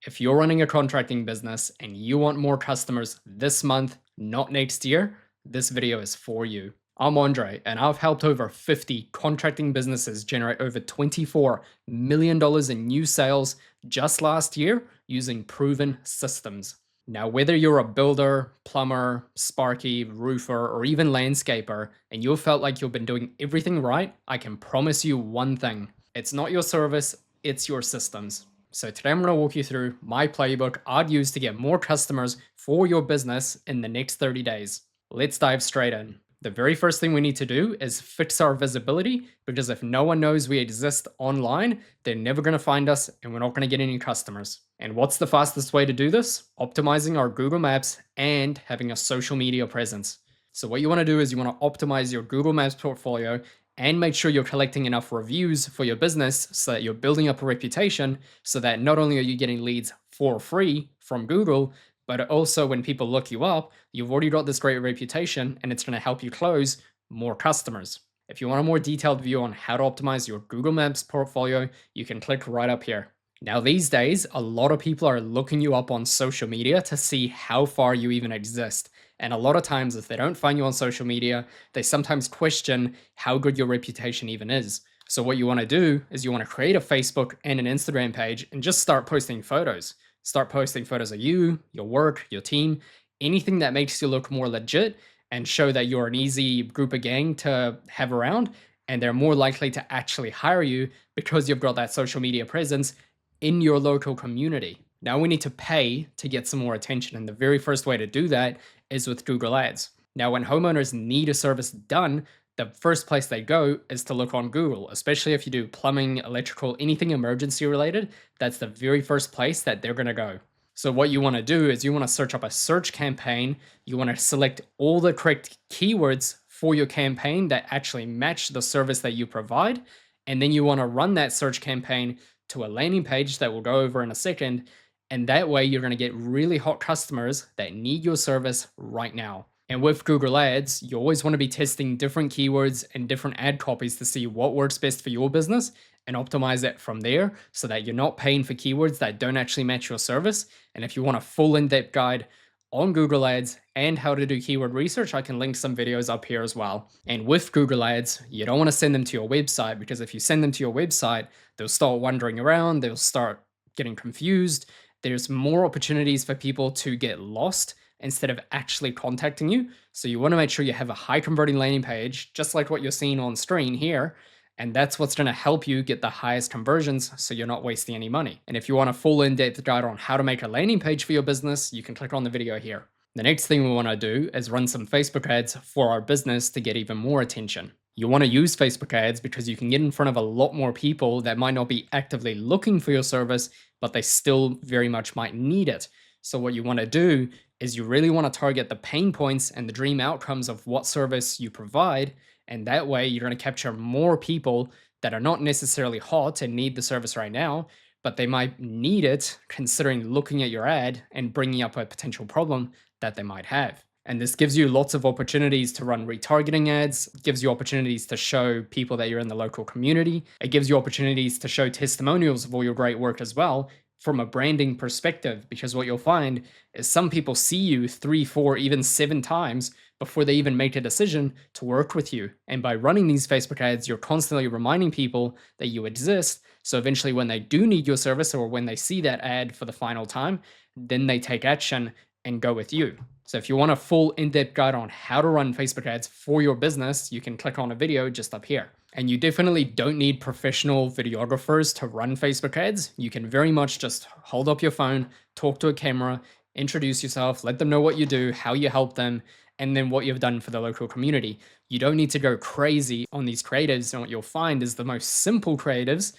If you're running a contracting business and you want more customers this month, not next year, this video is for you. I'm Andrei, and I've helped over 50 contracting businesses generate over $24 million in new sales just last year using proven systems. Now, whether you're a builder, plumber, sparky, roofer, or even landscaper, and you felt like you've been doing everything right, I can promise you one thing. It's not your service, it's your systems. So today I'm going to walk you through my playbook I'd use to get more customers for your business in the next 30 days. Let's dive straight in. The very first thing we need to do is fix our visibility, because if no one knows we exist online, they're never going to find us and we're not going to get any customers. And what's the fastest way to do this? Optimizing our Google Maps and having a social media presence. So what you want to do is you want to optimize your Google Maps portfolio and make sure you're collecting enough reviews for your business so that you're building up a reputation, so that not only are you getting leads for free from Google, but also when people look you up, you've already got this great reputation and it's going to help you close more customers. If you want a more detailed view on how to optimize your Google Maps portfolio, you can click right up here. Now, these days, a lot of people are looking you up on social media to see how far you even exist. And a lot of times, if they don't find you on social media, they sometimes question how good your reputation even is. So what you want to do is you want to create a Facebook and an Instagram page and just start posting photos. Start posting photos of you, your work, your team, anything that makes you look more legit and show that you're an easy group of gang to have around. And they're more likely to actually hire you because you've got that social media presence in your local community. Now we need to pay to get some more attention, and the very first way to do that is with Google Ads. Now, when homeowners need a service done, the first place they go is to look on Google, especially if you do plumbing, electrical, anything emergency related. That's the very first place that they're going to go. So what you want to do is you want to search up a search campaign. You want to select all the correct keywords for your campaign that actually match the service that you provide. And then you want to run that search campaign to a landing page that we'll go over in a second. And that way you're going to get really hot customers that need your service right now. And with Google Ads, you always want to be testing different keywords and different ad copies to see what works best for your business and optimize it from there, so that you're not paying for keywords that don't actually match your service. And if you want a full in-depth guide on Google Ads and how to do keyword research, I can link some videos up here as well. And with Google Ads, you don't want to send them to your website, because if you send them to your website, they'll start wandering around, they'll start getting confused. There's more opportunities for people to get lost instead of actually contacting you. So you want to make sure you have a high converting landing page, just like what you're seeing on screen here. And that's what's going to help you get the highest conversions, so you're not wasting any money. And if you want a full in-depth guide on how to make a landing page for your business, you can click on the video here. The next thing we want to do is run some Facebook ads for our business to get even more attention. You want to use Facebook ads because you can get in front of a lot more people that might not be actively looking for your service, but they still very much might need it. So what you want to do is you really want to target the pain points and the dream outcomes of what service you provide. And that way you're going to capture more people that are not necessarily hot and need the service right now, but they might need it considering looking at your ad and bringing up a potential problem that they might have. And this gives you lots of opportunities to run retargeting ads, gives you opportunities to show people that you're in the local community. It gives you opportunities to show testimonials of all your great work as well, from a branding perspective, because what you'll find is some people see you 3, 4, even 7 times before they even make a decision to work with you. And by running these Facebook ads, you're constantly reminding people that you exist. So eventually when they do need your service, or when they see that ad for the final time, then they take action and go with you. So if you want a full in-depth guide on how to run Facebook ads for your business, you can click on a video just up here. And you definitely don't need professional videographers to run Facebook ads. You can very much just hold up your phone, talk to a camera, introduce yourself, let them know what you do, how you help them, and then what you've done for the local community. You don't need to go crazy on these creatives. And what you'll find is the most simple creatives,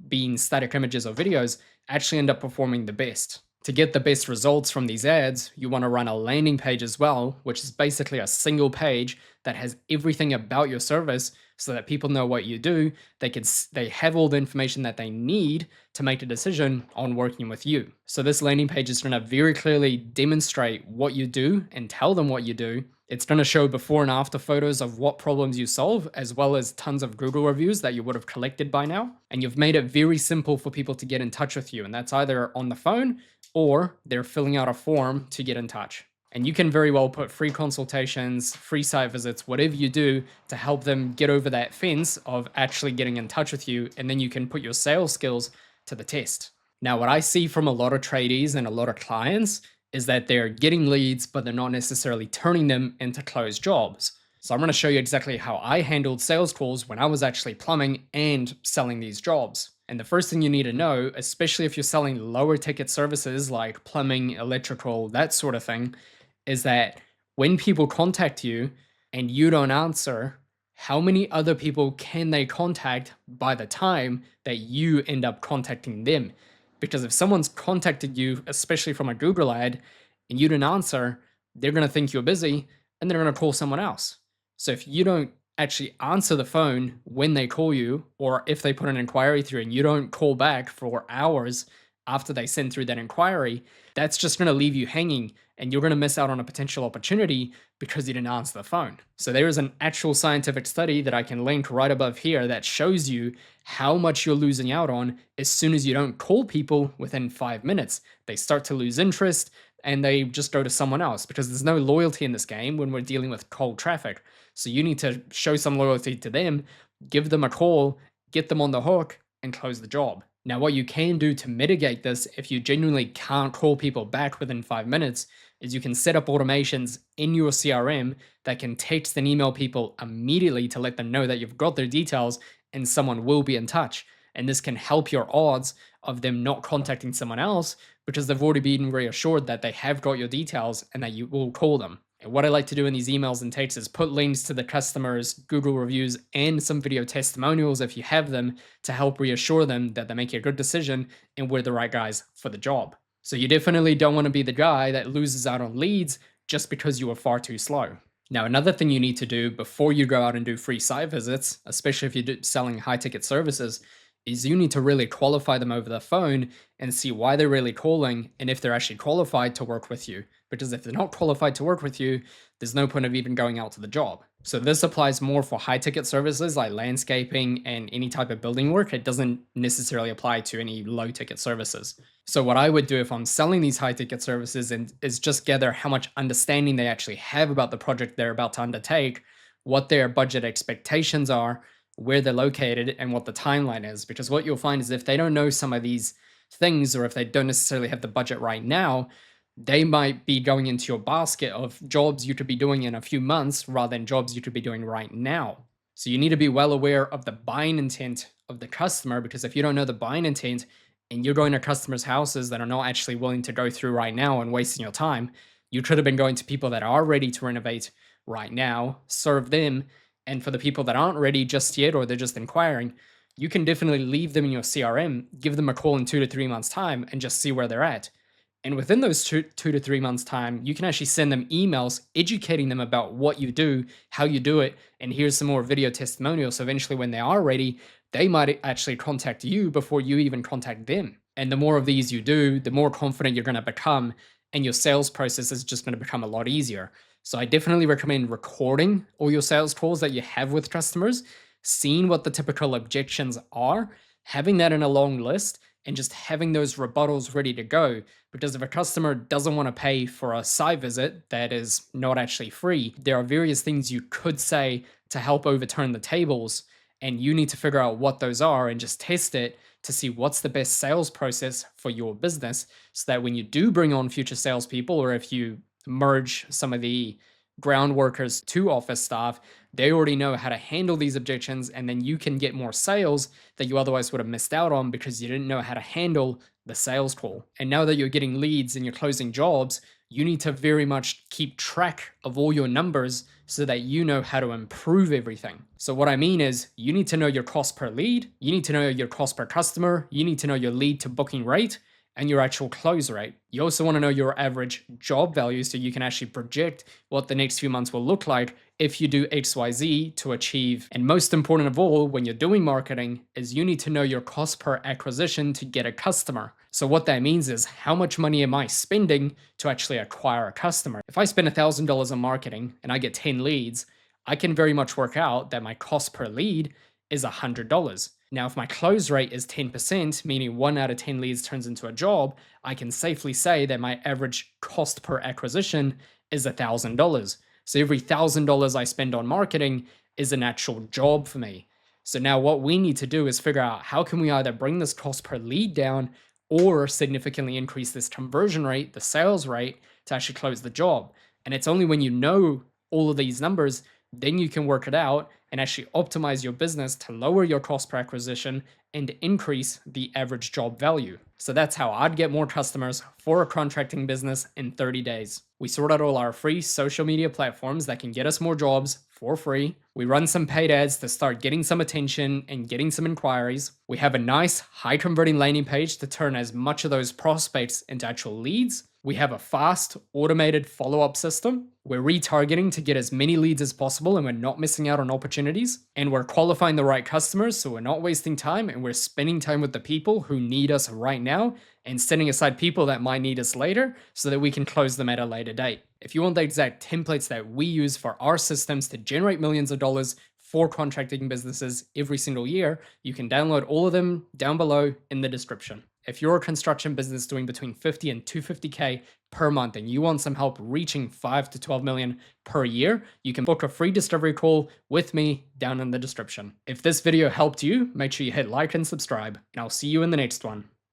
being static images or videos, actually end up performing the best. To get the best results from these ads, you want to run a landing page as well, which is basically a single page that has everything about your service, so that people know what you do. They have all the information that they need to make a decision on working with you. So this landing page is going to very clearly demonstrate what you do and tell them what you do. It's going to show before and after photos of what problems you solve, as well as tons of Google reviews that you would have collected by now. And you've made it very simple for people to get in touch with you. And that's either on the phone or they're filling out a form to get in touch. And you can very well put free consultations, free site visits, whatever you do to help them get over that fence of actually getting in touch with you. And then you can put your sales skills to the test. Now, what I see from a lot of tradies and a lot of clients is that they're getting leads, but they're not necessarily turning them into closed jobs. So I'm going to show you exactly how I handled sales calls when I was actually plumbing and selling these jobs. And the first thing you need to know, especially if you're selling lower ticket services like plumbing, electrical, that sort of thing, is that when people contact you and you don't answer, how many other people can they contact by the time that you end up contacting them? Because if someone's contacted you, especially from a Google ad, and you didn't answer, they're going to think you're busy and they're going to call someone else. So if you don't actually answer the phone when they call you, or if they put an inquiry through and you don't call back for hours after they send through that inquiry, that's just going to leave you hanging and you're going to miss out on a potential opportunity because you didn't answer the phone. So there is an actual scientific study that I can link right above here that shows you how much you're losing out on as soon as you don't call people within 5 minutes. They start to lose interest and they just go to someone else because there's no loyalty in this game when we're dealing with cold traffic. So you need to show some loyalty to them, give them a call, get them on the hook, and close the job. Now, what you can do to mitigate this if you genuinely can't call people back within 5 minutes is you can set up automations in your CRM that can text and email people immediately to let them know that you've got their details and someone will be in touch. And this can help your odds of them not contacting someone else because they've already been reassured that they have got your details and that you will call them. And what I like to do in these emails and texts is put links to the customers' Google reviews and some video testimonials if you have them to help reassure them that they're making a good decision and we're the right guys for the job. So you definitely don't want to be the guy that loses out on leads just because you were far too slow. Now, another thing you need to do before you go out and do free site visits, especially if you're selling high ticket services, is you need to really qualify them over the phone and see why they're really calling and if they're actually qualified to work with you. Because if they're not qualified to work with you, there's no point of even going out to the job. So this applies more for high ticket services like landscaping and any type of building work. It doesn't necessarily apply to any low ticket services. So what I would do if I'm selling these high ticket services is just gather how much understanding they actually have about the project they're about to undertake, what their budget expectations are, where they're located, and what the timeline is. Because what you'll find is if they don't know some of these things, or if they don't necessarily have the budget right now, they might be going into your basket of jobs you could be doing in a few months rather than jobs you could be doing right now. So you need to be well aware of the buying intent of the customer, because if you don't know the buying intent and you're going to customers' houses that are not actually willing to go through right now and wasting your time, you could have been going to people that are ready to renovate right now, serve them. And for the people that aren't ready just yet, or they're just inquiring, you can definitely leave them in your CRM, give them a call in 2 to 3 months' time and just see where they're at. And within those two to 3 months' time, you can actually send them emails educating them about what you do, how you do it, and here's some more video testimonials. So eventually when they are ready, they might actually contact you before you even contact them. And the more of these you do, the more confident you're going to become, and your sales process is just going to become a lot easier. So I definitely recommend recording all your sales calls that you have with customers, seeing what the typical objections are, having that in a long list, and just having those rebuttals ready to go. Because if a customer doesn't want to pay for a site visit that is not actually free, there are various things you could say to help overturn the tables, and you need to figure out what those are and just test it to see what's the best sales process for your business, so that when you do bring on future salespeople, or if you merge some of the ground workers to office staff, they already know how to handle these objections, and then you can get more sales that you otherwise would have missed out on because you didn't know how to handle the sales call. And now that you're getting leads and you're closing jobs, you need to very much keep track of all your numbers so that you know how to improve everything. So what I mean is, you need to know your cost per lead, you need to know your cost per customer, you need to know your lead to booking rate, and your actual close rate. You also want to know your average job value so you can actually project what the next few months will look like if you do XYZ to achieve. And most important of all, when you're doing marketing, is you need to know your cost per acquisition to get a customer. So what that means is, how much money am I spending to actually acquire a customer? If I spend $1,000 on marketing and I get 10 leads, I can very much work out that my cost per lead is $100. Now, if my close rate is 10%, meaning 1 out of 10 leads turns into a job, I can safely say that my average cost per acquisition is $1,000. So every $1,000 I spend on marketing is an actual job for me. So now what we need to do is figure out, how can we either bring this cost per lead down or significantly increase this conversion rate, the sales rate, to actually close the job. And it's only when you know all of these numbers, then you can work it out and actually optimize your business to lower your cost per acquisition and increase the average job value. So that's how I'd get more customers for a contracting business in 30 days. We sort out all our free social media platforms that can get us more jobs for free. We run some paid ads to start getting some attention and getting some inquiries. We have a nice high converting landing page to turn as much of those prospects into actual leads. We have a fast, automated follow-up system. We're retargeting to get as many leads as possible, and we're not missing out on opportunities. And we're qualifying the right customers, so we're not wasting time, and we're spending time with the people who need us right now and setting aside people that might need us later so that we can close them at a later date. If you want the exact templates that we use for our systems to generate millions of dollars for contracting businesses every single year, you can download all of them down below in the description. If you're a construction business doing between 50 and 250K per month and you want some help reaching 5 to 12 million per year, you can book a free discovery call with me down in the description. If this video helped you, make sure you hit like and subscribe, and I'll see you in the next one.